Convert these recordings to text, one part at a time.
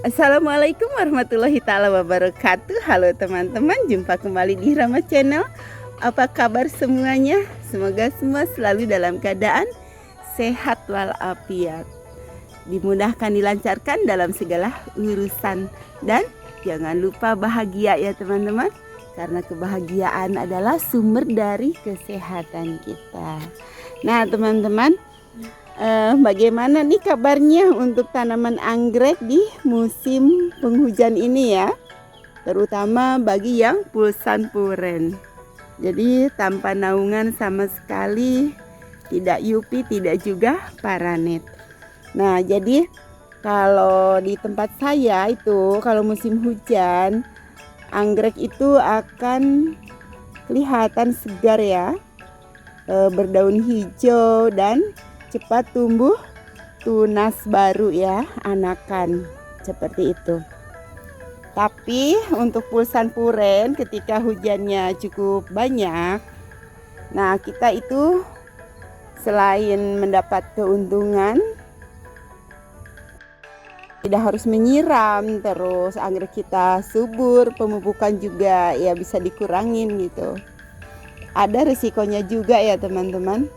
Assalamualaikum warahmatullahi taala wabarakatuh. Halo teman-teman, jumpa kembali di Rama Channel. Apa kabar semuanya? Semoga semua selalu dalam keadaan sehat walafiat, dimudahkan, dilancarkan dalam segala urusan, dan jangan lupa bahagia ya teman-teman, karena kebahagiaan adalah sumber dari kesehatan kita. Nah teman-teman, bagaimana nih kabarnya untuk tanaman anggrek di musim penghujan ini ya, terutama bagi yang pulsan puren. Jadi tanpa naungan sama sekali, tidak yupi, tidak juga paranet. Nah jadi kalau di tempat saya itu kalau musim hujan, anggrek itu akan kelihatan segar ya, berdaun hijau dan cepat tumbuh tunas baru ya, anakan seperti itu. Tapi untuk pulsan puren ketika hujannya cukup banyak, nah kita itu selain mendapat keuntungan, tidak harus menyiram terus anggrek kita subur, pemupukan juga ya bisa dikurangin gitu. Ada risikonya juga ya teman-teman.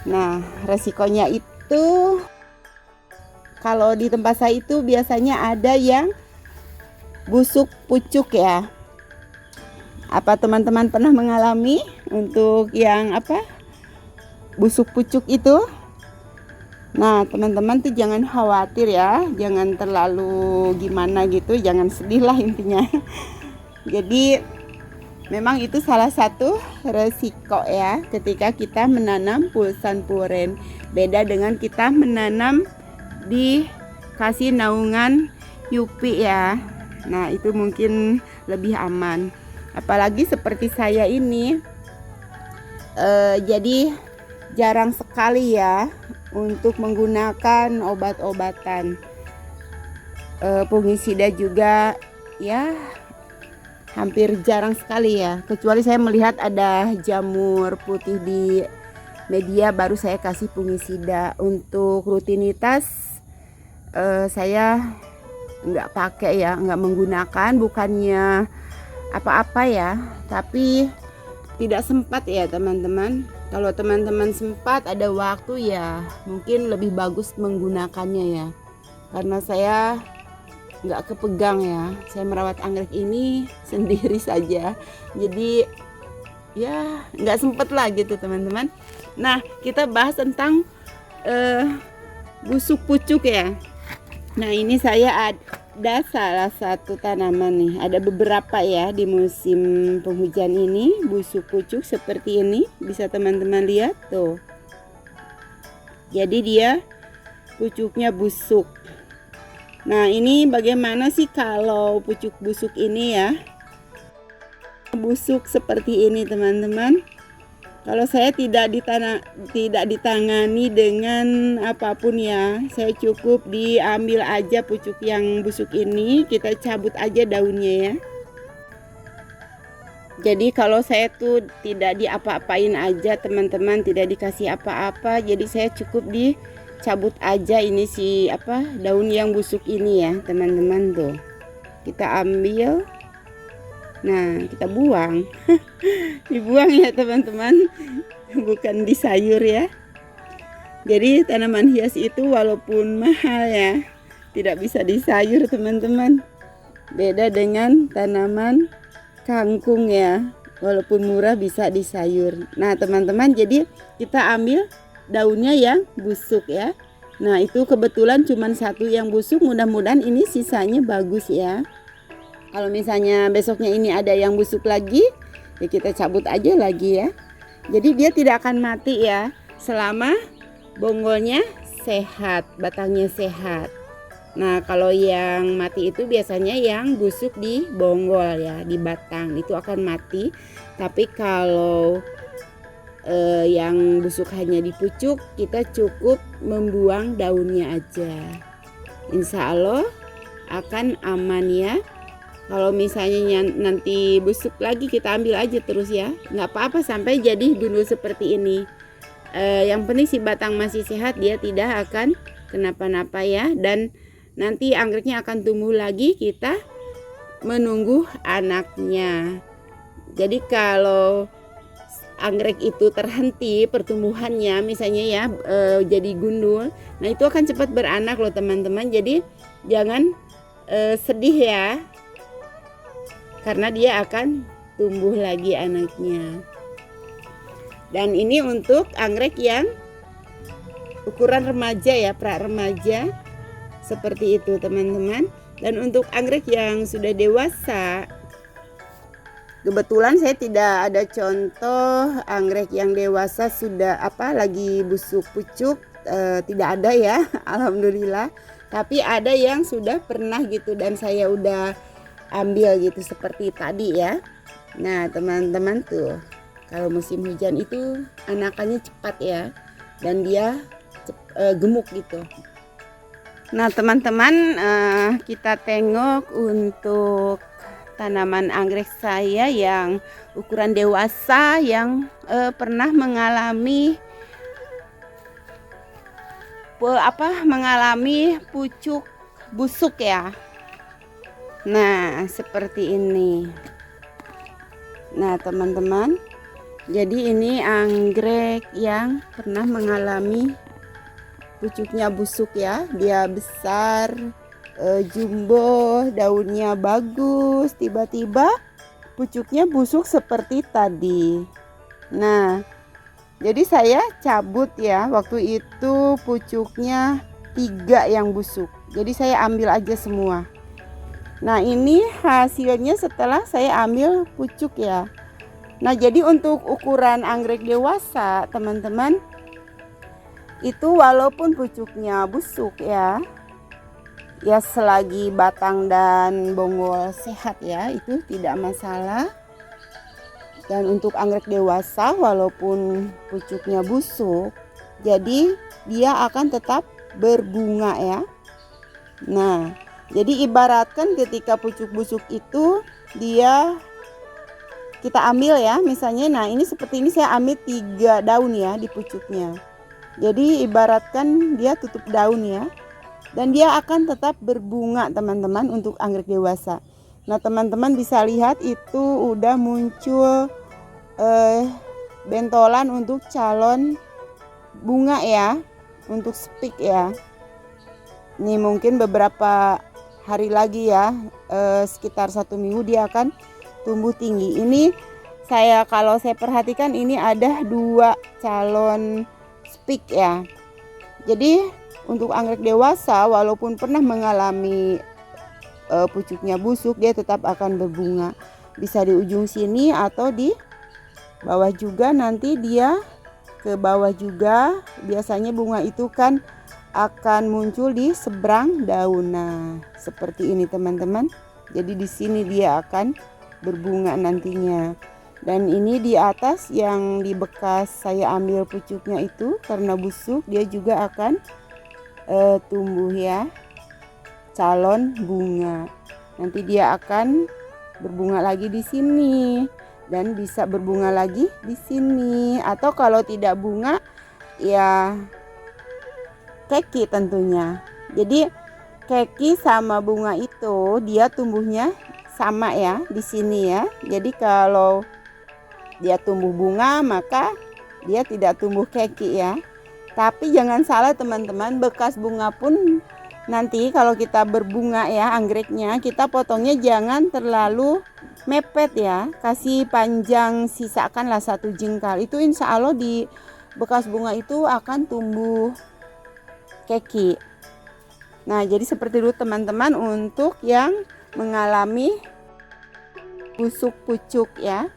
Nah resikonya itu kalau di tempat saya itu biasanya ada yang busuk pucuk ya. Apa teman-teman pernah mengalami untuk yang busuk pucuk itu? Nah teman-teman tuh jangan khawatir ya, jangan terlalu gimana gitu, jangan sedih lah intinya. Jadi memang itu salah satu resiko ya ketika kita menanam pulsan puren. Beda dengan kita menanam dikasih naungan yupi ya. Nah itu mungkin lebih aman. Apalagi seperti saya ini, jadi jarang sekali ya untuk menggunakan obat-obatan. Fungisida juga ya hampir jarang sekali ya, kecuali saya melihat ada jamur putih di media baru saya kasih fungisida. Untuk rutinitas saya nggak pakai ya, nggak menggunakan, bukannya apa-apa ya, tapi tidak sempat ya teman-teman. Kalau teman-teman sempat ada waktu ya mungkin lebih bagus menggunakannya ya, karena saya nggak kepegang ya, saya merawat anggrek ini sendiri saja, jadi ya nggak sempet lah gitu teman-teman. Nah kita bahas tentang busuk pucuk ya. Nah ini saya ada salah satu tanaman nih, ada beberapa ya di musim penghujan ini busuk pucuk seperti ini, bisa teman-teman lihat tuh. Jadi dia pucuknya busuk. Nah ini bagaimana sih kalau pucuk busuk ini ya, busuk seperti ini teman-teman. Kalau saya tidak ditangani dengan apapun ya, saya cukup diambil aja pucuk yang busuk ini, kita cabut aja daunnya ya. Jadi kalau saya tuh tidak diapa-apain aja teman-teman, tidak dikasih apa-apa, jadi saya cukup dicabut aja ini daun yang busuk ini ya teman-teman tuh. Kita ambil, nah kita buang. Dibuang ya teman-teman, bukan disayur ya. Jadi tanaman hias itu walaupun mahal ya, tidak bisa disayur teman-teman. Beda dengan tanaman kangkung ya, walaupun murah bisa disayur. Nah teman-teman, jadi kita ambil daunnya yang busuk ya. Nah itu kebetulan cuma satu yang busuk, mudah-mudahan ini sisanya bagus ya. Kalau misalnya besoknya ini ada yang busuk lagi, ya kita cabut aja lagi ya. Jadi dia tidak akan mati ya, selama bonggolnya sehat, batangnya sehat. Nah kalau yang mati itu biasanya yang busuk di bonggol ya, di batang, itu akan mati. Tapi kalau yang busuk hanya di pucuk, kita cukup membuang daunnya aja. Insya Allah akan aman ya. Kalau misalnya nanti busuk lagi, kita ambil aja terus ya, nggak apa-apa sampai jadi dulu seperti ini. Yang penting si batang masih sehat, dia tidak akan kenapa-napa ya. Dan nanti anggreknya akan tumbuh lagi, kita menunggu anaknya. Jadi kalau anggrek itu terhenti pertumbuhannya misalnya ya, jadi gundul, nah itu akan cepat beranak loh teman-teman. Jadi jangan sedih ya, karena dia akan tumbuh lagi anaknya. Dan ini untuk anggrek yang ukuran remaja ya, pra remaja, seperti itu teman-teman. Dan untuk anggrek yang sudah dewasa, kebetulan saya tidak ada contoh anggrek yang dewasa sudah lagi busuk pucuk, tidak ada ya, alhamdulillah. Tapi ada yang sudah pernah gitu, dan saya udah ambil gitu seperti tadi ya. Nah teman-teman tuh, kalau musim hujan itu anakannya cepat ya, dan dia gemuk gitu. Nah teman-teman, kita tengok untuk tanaman anggrek saya yang ukuran dewasa yang pernah mengalami pucuk busuk ya. Nah seperti ini. Nah teman-teman, jadi ini anggrek yang pernah mengalami pucuknya busuk ya. Dia besar, jumbo, daunnya bagus, tiba-tiba pucuknya busuk seperti tadi. Nah jadi saya cabut ya, waktu itu pucuknya 3 yang busuk, jadi saya ambil aja semua. Nah ini hasilnya setelah saya ambil pucuk ya. Nah jadi untuk ukuran anggrek dewasa teman-teman, itu walaupun pucuknya busuk ya selagi batang dan bonggol sehat ya, itu tidak masalah. Dan untuk anggrek dewasa walaupun pucuknya busuk, jadi dia akan tetap berbunga ya. Nah jadi ibaratkan ketika pucuk busuk itu kita ambil ya, misalnya nah ini seperti ini saya ambil 3 daun ya di pucuknya. Jadi ibaratkan dia tutup daun ya, dan dia akan tetap berbunga teman-teman untuk anggrek dewasa. Nah teman-teman bisa lihat itu udah muncul bentolan untuk calon bunga ya, untuk spik ya. Ini mungkin beberapa hari lagi ya, sekitar 1 minggu dia akan tumbuh tinggi. Ini kalau saya perhatikan ini ada 2 calon spik ya. Jadi untuk anggrek dewasa walaupun pernah mengalami pucuknya busuk, dia tetap akan berbunga. Bisa di ujung sini atau di bawah juga, nanti dia ke bawah juga. Biasanya bunga itu kan akan muncul di seberang daun. Nah, seperti ini teman-teman. Jadi di sini dia akan berbunga nantinya. Dan ini di atas yang di bekas saya ambil pucuknya itu karena busuk, dia juga akan tumbuh ya, calon bunga. Nanti dia akan berbunga lagi di sini dan bisa berbunga lagi di sini. Atau kalau tidak bunga ya keki tentunya. Jadi keki sama bunga itu dia tumbuhnya sama ya di sini ya. Jadi kalau dia tumbuh bunga maka dia tidak tumbuh keki ya. Tapi jangan salah teman-teman, bekas bunga pun nanti kalau kita berbunga ya anggreknya, kita potongnya jangan terlalu mepet ya. Kasih panjang, sisakanlah 1 jengkal. Itu insya Allah di bekas bunga itu akan tumbuh keki. Nah jadi seperti itu teman-teman untuk yang mengalami busuk pucuk ya.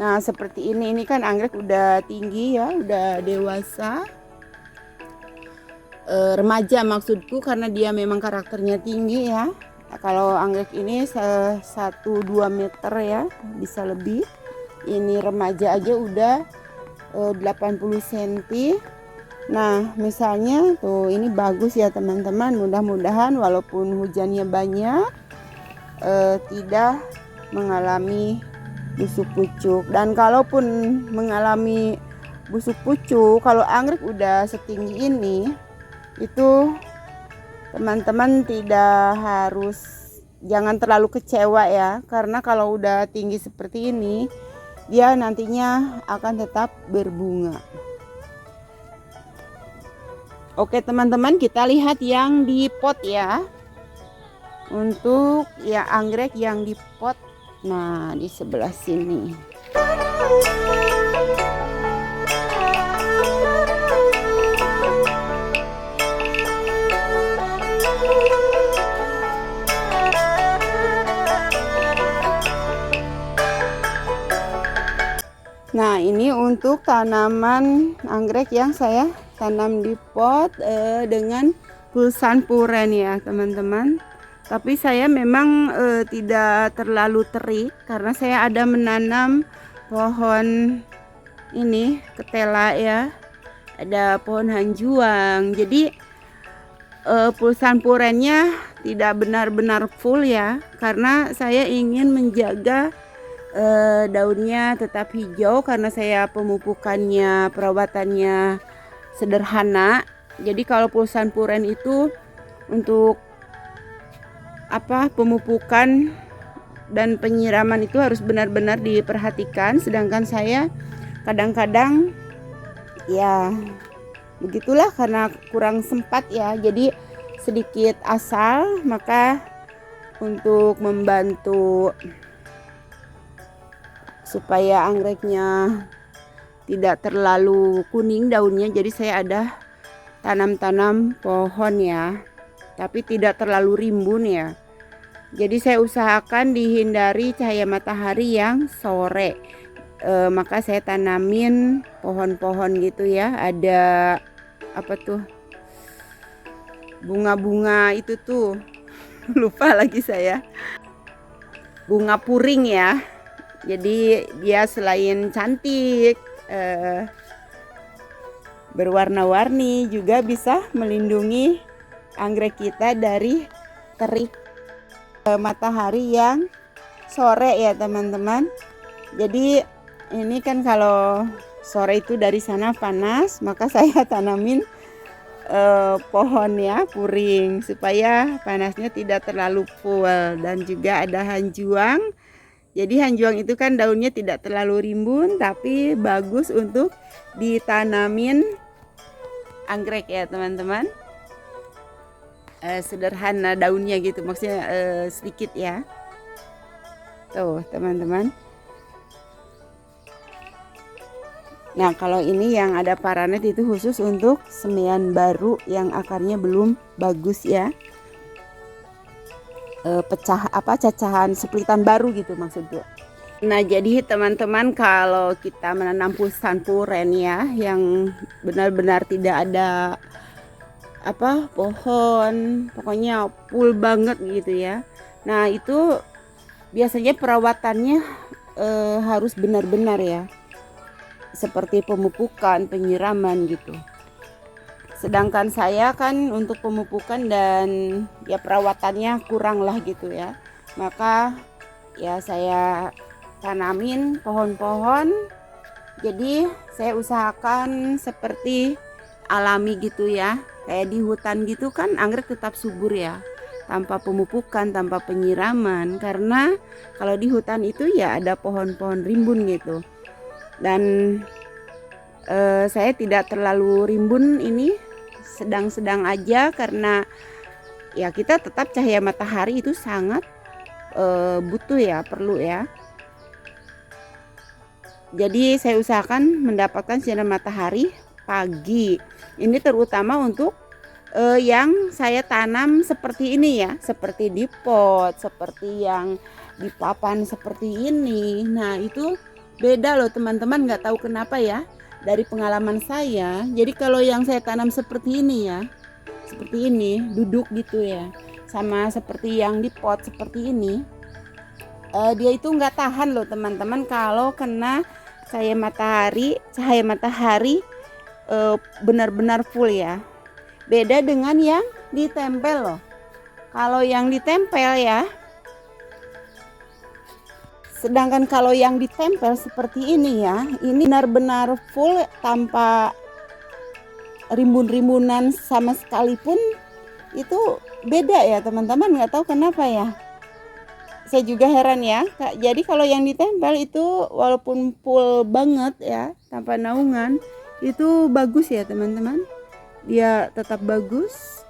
Nah seperti ini kan anggrek udah tinggi ya, udah dewasa, remaja maksudku, karena dia memang karakternya tinggi ya. Nah, kalau anggrek ini 1-2 meter ya, bisa lebih. Ini remaja aja udah 80 cm. Nah misalnya tuh ini bagus ya teman-teman, mudah-mudahan walaupun hujannya banyak tidak mengalami busuk pucuk. Dan kalaupun mengalami busuk pucuk, kalau anggrek udah setinggi ini itu teman-teman jangan terlalu kecewa ya, karena kalau udah tinggi seperti ini dia nantinya akan tetap berbunga. Oke teman-teman, kita lihat yang di pot ya. Untuk ya anggrek yang di pot, nah di sebelah sini. Nah ini untuk tanaman anggrek yang saya tanam di pot dengan pulsanpuren ya teman-teman. Tapi saya memang tidak terlalu terik karena saya ada menanam pohon ini ketela ya, ada pohon hanjuang. Jadi pulsanpurennya tidak benar-benar full ya, karena saya ingin menjaga daunnya tetap hijau karena saya pemupukannya, perawatannya sederhana. Jadi kalau pulsanpuren itu untuk pemupukan dan penyiraman itu harus benar-benar diperhatikan, sedangkan saya kadang-kadang ya begitulah karena kurang sempat ya, jadi sedikit asal. Maka untuk membantu supaya anggreknya tidak terlalu kuning daunnya, jadi saya ada tanam-tanam pohon ya, tapi tidak terlalu rimbun ya. Jadi saya usahakan dihindari cahaya matahari yang sore. Maka saya tanamin pohon-pohon gitu ya. Ada apa tuh? Bunga-bunga itu tuh. Lupa lagi saya. Bunga puring ya. Jadi dia selain cantik, berwarna-warni, juga bisa melindungi anggrek kita dari terik matahari yang sore ya teman-teman. Jadi ini kan kalau sore itu dari sana panas, maka saya tanamin pohon ya puring supaya panasnya tidak terlalu full. Dan juga ada hanjuang. Jadi hanjuang itu kan daunnya tidak terlalu rimbun tapi bagus untuk ditanamin anggrek ya teman-teman. Sederhana daunnya gitu, maksudnya sedikit ya. Tuh teman-teman. Nah kalau ini yang ada paranet itu khusus untuk semaian baru yang akarnya belum bagus ya. Cacahan seplitan baru gitu maksudnya. Nah jadi teman-teman, kalau kita menanam pulsanpuren ya yang benar-benar tidak ada pohon, pokoknya full banget gitu ya. Nah itu biasanya perawatannya harus benar-benar ya, seperti pemupukan, penyiraman gitu. Sedangkan saya kan untuk pemupukan dan ya perawatannya kurang lah gitu ya. Maka ya saya tanamin pohon-pohon. Jadi saya usahakan seperti alami gitu ya. Kayak di hutan gitu kan anggrek tetap subur ya, tanpa pemupukan, tanpa penyiraman. Karena kalau di hutan itu ya ada pohon-pohon rimbun gitu. Dan saya tidak terlalu rimbun ini, sedang-sedang aja, karena ya kita tetap cahaya matahari itu sangat butuh ya, perlu ya. Jadi saya usahakan mendapatkan sinar matahari pagi. Ini terutama untuk yang saya tanam seperti ini ya, seperti di pot, seperti yang di papan seperti ini. Nah itu beda loh teman-teman, nggak tahu kenapa ya, dari pengalaman saya. Jadi kalau yang saya tanam seperti ini ya, seperti ini duduk gitu ya, sama seperti yang di pot seperti ini, dia itu nggak tahan loh teman-teman kalau kena cahaya matahari benar-benar full ya. Beda dengan yang ditempel loh. Kalau yang ditempel ya, sedangkan kalau yang ditempel seperti ini ya, ini benar-benar full tanpa rimbun-rimbunan sama sekalipun. itu beda ya teman-teman, nggak tahu kenapa ya. Saya juga heran ya, Kak. Jadi kalau yang ditempel itu walaupun full banget ya, tanpa naungan, itu bagus ya teman-teman. Dia tetap bagus.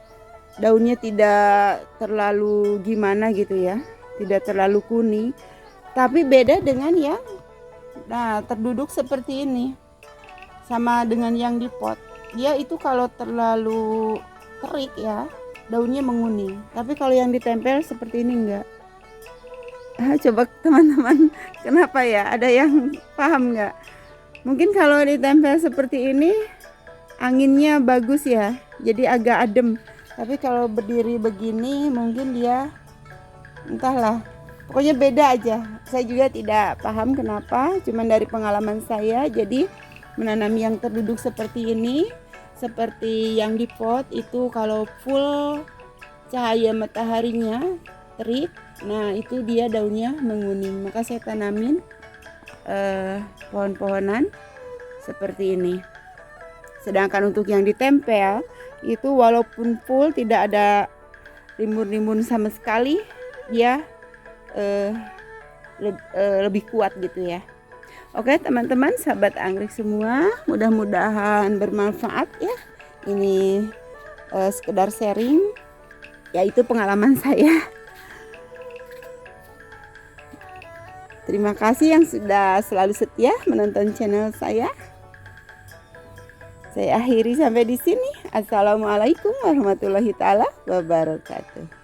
Daunnya tidak terlalu gimana gitu ya, tidak terlalu kuning. Tapi beda dengan yang terduduk seperti ini. Sama dengan yang di pot. Dia itu kalau terlalu terik ya, daunnya menguning. Tapi kalau yang ditempel seperti ini enggak. Coba teman-teman, kenapa ya? Ada yang paham nggak? Mungkin kalau ditempel seperti ini anginnya bagus ya, jadi agak adem. Tapi kalau berdiri begini mungkin dia entahlah, pokoknya beda aja. Saya juga tidak paham kenapa, cuman dari pengalaman saya. Jadi menanam yang terduduk seperti ini, seperti yang di pot itu kalau full cahaya mataharinya terik, nah itu dia daunnya menguning. Maka saya tanamin pohon-pohonan seperti ini. Sedangkan untuk yang ditempel itu walaupun full tidak ada rimbun-rimbun sama sekali, dia lebih kuat gitu ya. Oke teman-teman, sahabat anggrek semua, mudah-mudahan bermanfaat ya. Ini sekedar sharing, yaitu pengalaman saya. Terima kasih yang sudah selalu setia menonton channel saya. Saya akhiri sampai di sini. Assalamualaikum warahmatullahi taala wabarakatuh.